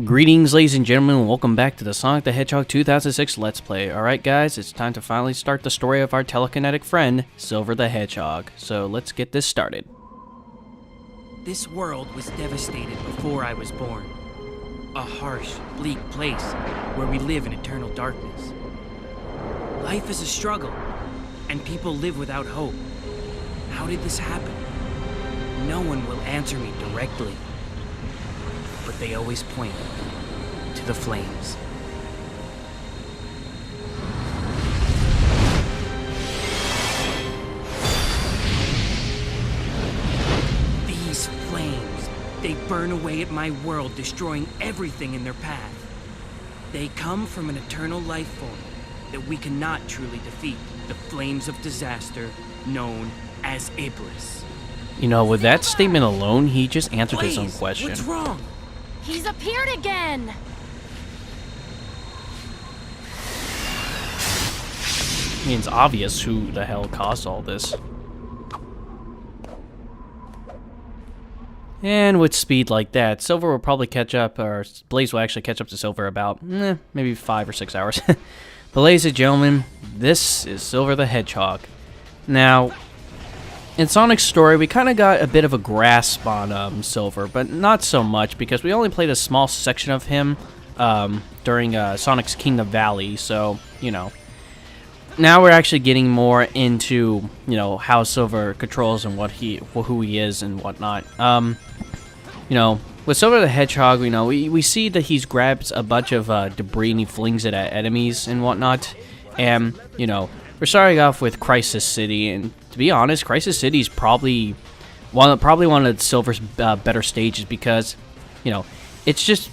Greetings, ladies and gentlemen, and welcome back to the Sonic the Hedgehog 2006 Let's Play. Alright guys, it's time to finally start the story of our telekinetic friend, Silver the Hedgehog. So let's get this started. This world was devastated before I was born. A harsh, bleak place where we live in eternal darkness. Life is a struggle, and people live without hope. How did this happen? No one will answer me directly. But they always point to the flames. These flames, they burn away at my world, destroying everything in their path. They come from an eternal life form that we cannot truly defeat, the flames of disaster known as Iblis. You know, with that statement alone, he just answered his own question. What's wrong? He's appeared again! I mean, it's obvious who the hell caused all this. And with speed like that, Silver will probably catch up, or Blaze will actually catch up to Silver about, maybe 5 or 6 hours. But ladies and gentlemen, this is Silver the Hedgehog. Now, in Sonic's story, we kind of got a bit of a grasp on Silver, but not so much because we only played a small section of him during Sonic's Kingdom Valley, so, you know. Now we're actually getting more into, you know, how Silver controls and who he is and whatnot. You know, with Silver the Hedgehog, you know, we see that he grabs a bunch of debris and he flings it at enemies and whatnot. And, you know, we're starting off with Crisis City, and to be honest, Crisis City is probably one of Silver's better stages because, you know, it's just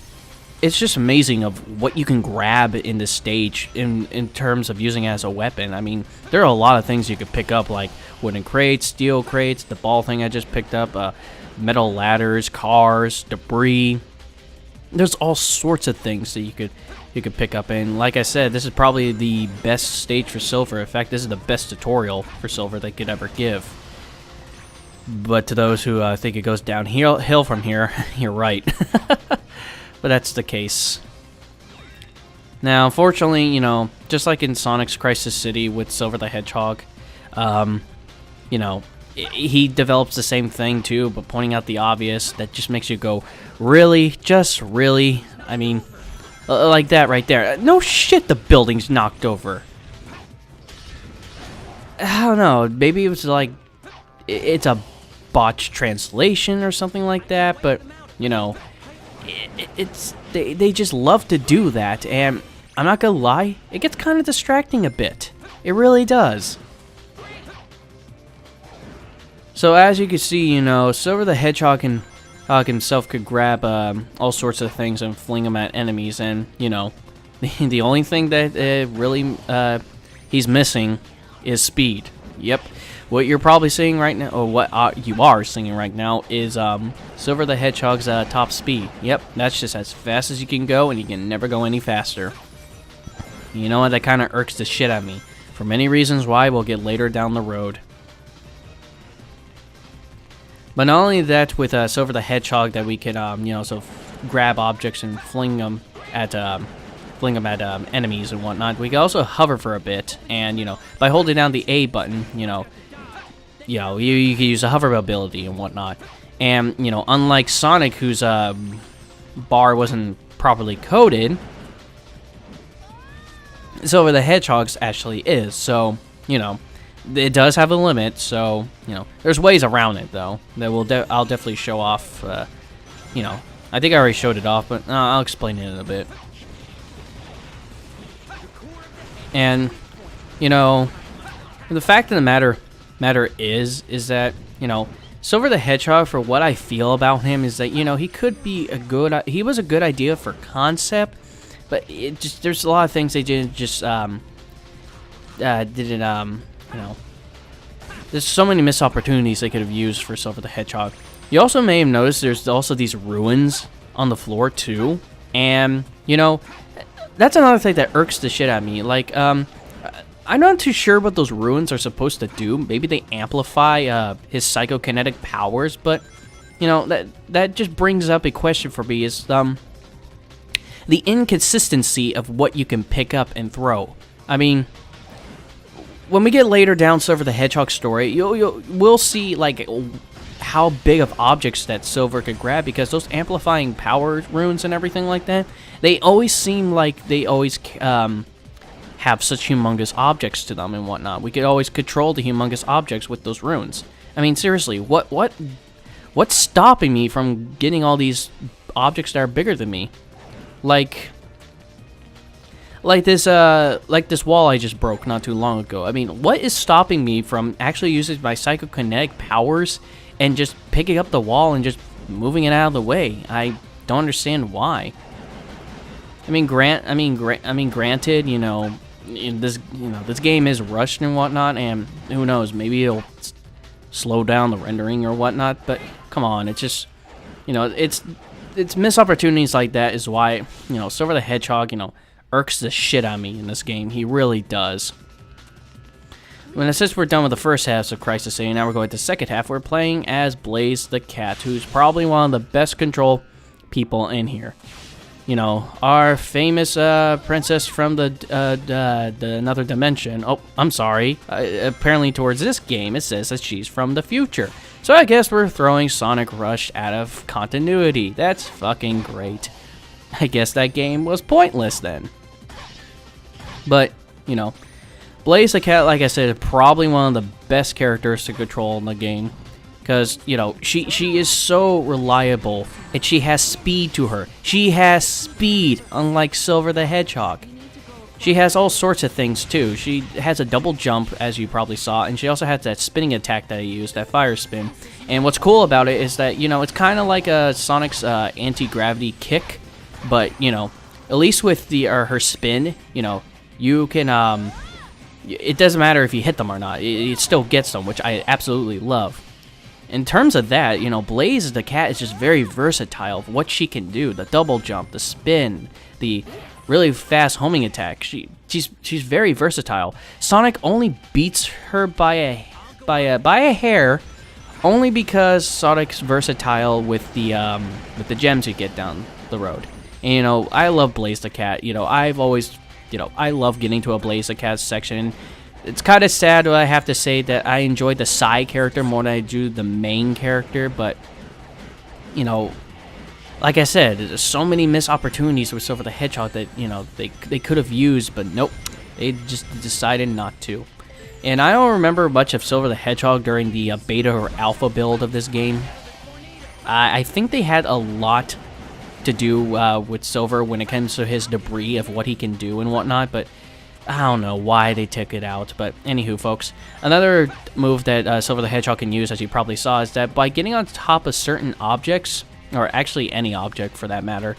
amazing of what you can grab in this stage in terms of using it as a weapon. I mean, there are a lot of things you could pick up, like wooden crates, steel crates, the ball thing I just picked up, metal ladders, cars, debris. There's all sorts of things that you could pick up, and like I said, this is probably the best stage for Silver. In fact, this is the best tutorial for Silver they could ever give. But to those who think it goes downhill from here, you're right. But that's the case. Now, unfortunately, you know, just like in Sonic's Crisis City with Silver the Hedgehog, you know, he develops the same thing too, but pointing out the obvious, that just makes you go, really? Just really? I mean, like that right there. No shit, the building's knocked over. I don't know, maybe it was like, it's a botched translation or something like that, but, you know, they just love to do that, and I'm not gonna lie, it gets kind of distracting a bit. It really does. So as you can see, you know, Silver the Hedgehog himself could grab all sorts of things and fling them at enemies, and, you know, the only thing that really he's missing is speed. Yep. What you're probably seeing right now, or what you are seeing right now, is Silver the Hedgehog's top speed. Yep, that's just as fast as you can go, and you can never go any faster. You know what, that kind of irks the shit out of me, for many reasons why we'll get later down the road. But not only that, with Silver the Hedgehog, that we could, you know, so grab objects and fling them at enemies and whatnot. We can also hover for a bit, and, you know, by holding down the A button, you can use a hover ability and whatnot. And, you know, unlike Sonic, whose bar wasn't properly coded, Silver the Hedgehog's actually is. So, you know, it does have a limit. So, you know, there's ways around it though that I'll definitely show off. You know, I think I already showed it off, but I'll explain it in a bit. And, you know, the fact of the matter is that, you know, Silver the Hedgehog, for what I feel about him, is that, you know, he was a good idea for concept, but it just, there's a lot of things they didn't just, you know, there's so many missed opportunities they could have used for Silver the Hedgehog. You also may have noticed there's also these ruins on the floor too, and, you know, that's another thing that irks the shit out of me. Like, I'm not too sure what those ruins are supposed to do. Maybe they amplify his psychokinetic powers, but, you know, that just brings up a question for me is, the inconsistency of what you can pick up and throw. I mean, when we get later down Silver the Hedgehog story, we'll see like how big of objects that Silver could grab, because those amplifying power runes and everything like that, they always seem like they always have such humongous objects to them and whatnot. We could always control the humongous objects with those runes. I mean, seriously, what's stopping me from getting all these objects that are bigger than me? Like this wall I just broke not too long ago. I mean, what is stopping me from actually using my psychokinetic powers and just picking up the wall and just moving it out of the way? I don't understand why. I mean, granted, this game is rushed and whatnot, and who knows, maybe it'll slow down the rendering or whatnot, but come on, it's just, it's missed opportunities like that is why, Silver the Hedgehog, irks the shit out of me in this game. He really does. Since we're done with the first half of Crisis City, now we're going to the second half. We're playing as Blaze the Cat, who's probably one of the best control people in here. Our famous princess from the another dimension. Oh, I'm sorry. Apparently towards this game, it says that she's from the future. So I guess we're throwing Sonic Rush out of continuity. That's fucking great. I guess that game was pointless then. But, Blaze the Cat, like I said, is probably one of the best characters to control in the game. Because, she is so reliable, and she has speed to her. She has speed, unlike Silver the Hedgehog. She has all sorts of things, too. She has a double jump, as you probably saw, and she also has that spinning attack that I used, that fire spin. And what's cool about it is that, it's kind of like Sonic's anti-gravity kick, but, at least with her spin, you can, it doesn't matter if you hit them or not. It still gets them, which I absolutely love. In terms of that, Blaze the Cat is just very versatile of what she can do. The double jump, the spin, the really fast homing attack. She's very versatile. Sonic only beats her by a hair, only because Sonic's versatile with the gems you get down the road. And I love Blaze the Cat. I've always, I love getting to a Blaze the Cat section. It's kind of sad, I have to say, that I enjoy the side character more than I do the main character, but, like I said, there's so many missed opportunities with Silver the Hedgehog that, they could have used, but nope, they just decided not to. And I don't remember much of Silver the Hedgehog during the beta or alpha build of this game. I think they had a lot to do with Silver when it comes to his debris of what he can do and whatnot, but I don't know why they took it out. But anywho, folks, another move that Silver the Hedgehog can use, as you probably saw, is that by getting on top of certain objects, or actually any object for that matter,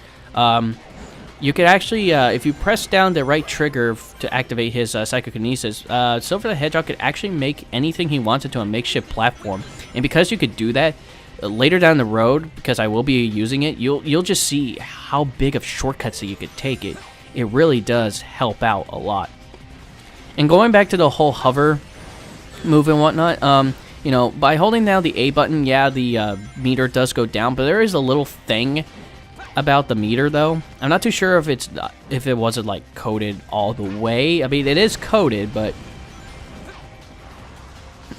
you could actually, if you press down the right trigger to activate his psychokinesis, Silver the Hedgehog could actually make anything he wanted to a makeshift platform. And because you could do that, later down the road, because I will be using it, you'll just see how big of shortcuts that you could take it. It really does help out a lot. And going back to the whole hover move and whatnot, by holding down the A button, yeah, the meter does go down, but there is a little thing about the meter, though. I'm not too sure if it wasn't like coded all the way. I mean, it is coded, but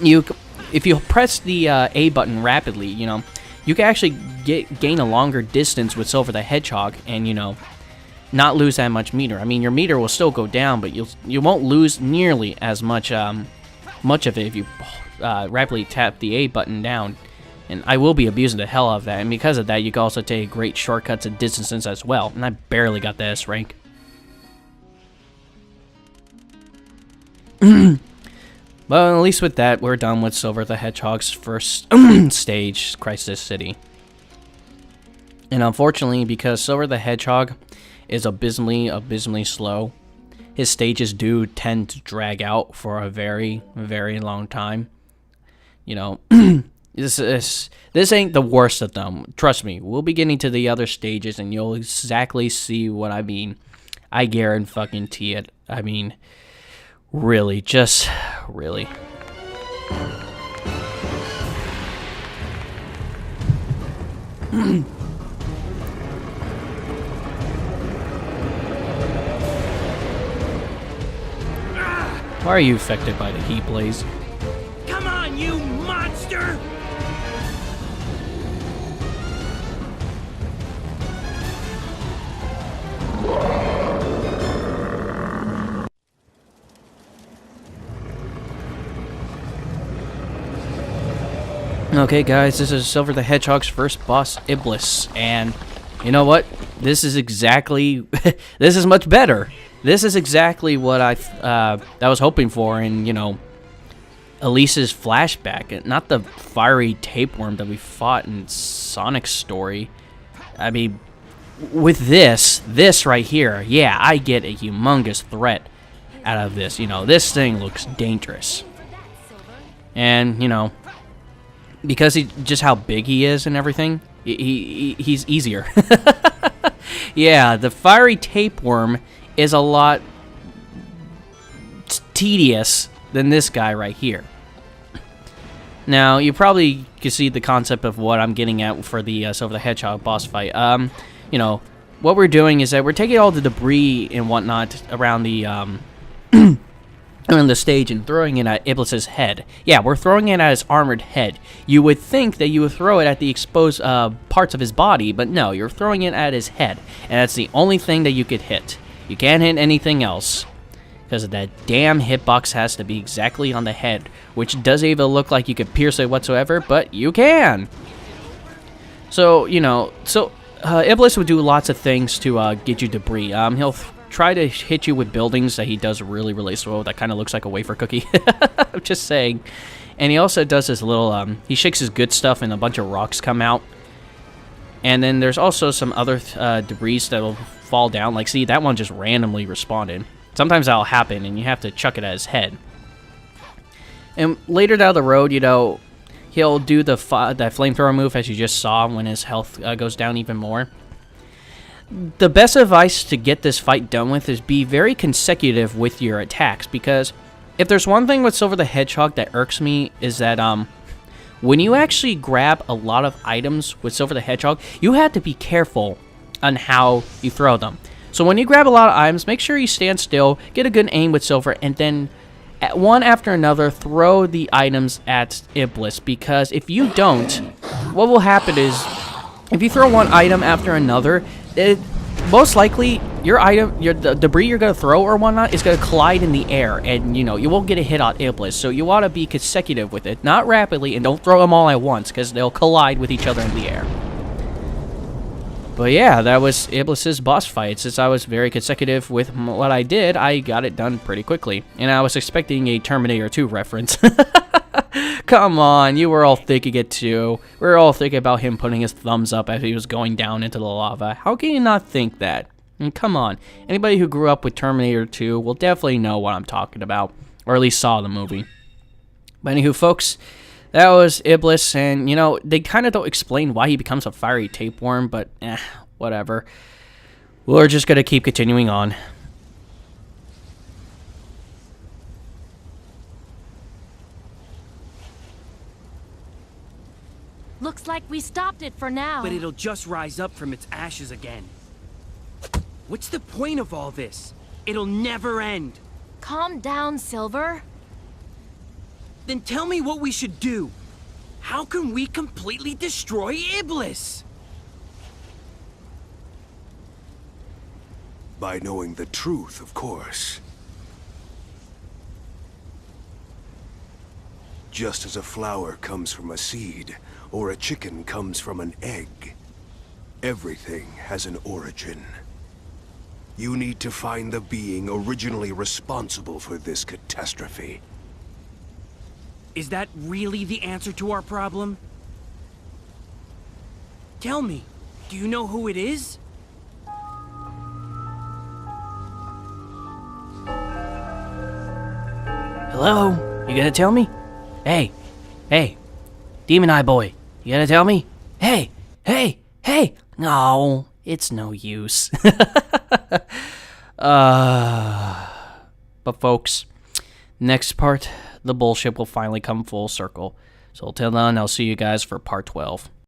if you press the A button rapidly, you can actually gain a longer distance with Silver the Hedgehog, and not lose that much meter. I mean, your meter will still go down, but you won't lose nearly as much of it if you rapidly tap the A button down. And I will be abusing the hell out of that, and because of that, you can also take great shortcuts and distances as well. And I barely got the S rank. But at least with that, we're done with Silver the Hedgehog's first stage, Crisis City. And unfortunately, because Silver the Hedgehog is abysmally slow, his stages do tend to drag out for a very, very long time. This ain't the worst of them. Trust me, we'll be getting to the other stages and you'll exactly see what I mean. I guarantee it. I mean, really, just really. Why are you affected by the heat, Blaze? Come on, you monster! Okay, guys, this is Silver the Hedgehog's first boss, Iblis, and you know what? This is exactly, this is much better. This is exactly what I was hoping for in, you know, Elise's flashback, not the fiery tapeworm that we fought in Sonic's story. I mean, with this right here, yeah, I get a humongous threat out of this. You know, this thing looks dangerous, and you know, because just how big he is and everything, he's easier. Yeah, the fiery tapeworm is a lot tedious than this guy right here. Now, you probably can see the concept of what I'm getting at for the Silver the Hedgehog boss fight. You know, what we're doing is that we're taking all the debris and whatnot around the around the stage and throwing it at Iblis's head. Yeah, we're throwing it at his armored head. You would think that you would throw it at the exposed parts of his body, but no, you're throwing it at his head, and that's the only thing that you could hit. You can't hit anything else, because that damn hitbox has to be exactly on the head, which doesn't even look like you could pierce it whatsoever, but you can. So, you know, Iblis would do lots of things to get you debris. He'll try to hit you with buildings that he does really, really slow. That kind of looks like a wafer cookie. I'm just saying. And he also does this little, he shakes his good stuff and a bunch of rocks come out. And then there's also some other debris that will fall down. Like, see, that one just randomly responded. Sometimes that'll happen, and you have to chuck it at his head. And later down the road, you know, he'll do that flamethrower move, as you just saw, when his health goes down even more. The best advice to get this fight done with is be very consecutive with your attacks, because if there's one thing with Silver the Hedgehog that irks me is that when you actually grab a lot of items with Silver the Hedgehog, you have to be careful on how you throw them. So when you grab a lot of items, make sure you stand still, get a good aim with Silver, and then one after another throw the items at Iblis, because if you don't, what will happen is if you throw one item after another, most likely the debris you're gonna throw or whatnot is gonna collide in the air, and you know you won't get a hit on Iblis. So you want to be consecutive with it, not rapidly, and don't throw them all at once, because they'll collide with each other in the air. But yeah, that was Iblis's boss fight. Since I was very consecutive with what I did, I got it done pretty quickly, and I was expecting a Terminator 2 reference. Come on, you were all thinking it too. We were all thinking about him putting his thumbs up as he was going down into the lava. How can you not think that? And come on, anybody who grew up with Terminator 2 will definitely know what I'm talking about, or at least saw the movie. But anywho, folks, that was Iblis, and you know, they kind of don't explain why he becomes a fiery tapeworm, but whatever. We're just gonna keep continuing on. Looks like we stopped it for now. But it'll just rise up from its ashes again. What's the point of all this? It'll never end. Calm down, Silver. Then tell me what we should do. How can we completely destroy Iblis? By knowing the truth, of course. Just as a flower comes from a seed, or a chicken comes from an egg, everything has an origin. You need to find the being originally responsible for this catastrophe. Is that really the answer to our problem? Tell me, do you know who it is? Hello? You gonna tell me? Hey, Demon Eye Boy, you gonna tell me? Hey! No, it's no use. But folks, next part, the bullshit will finally come full circle. So till then, I'll see you guys for part 12.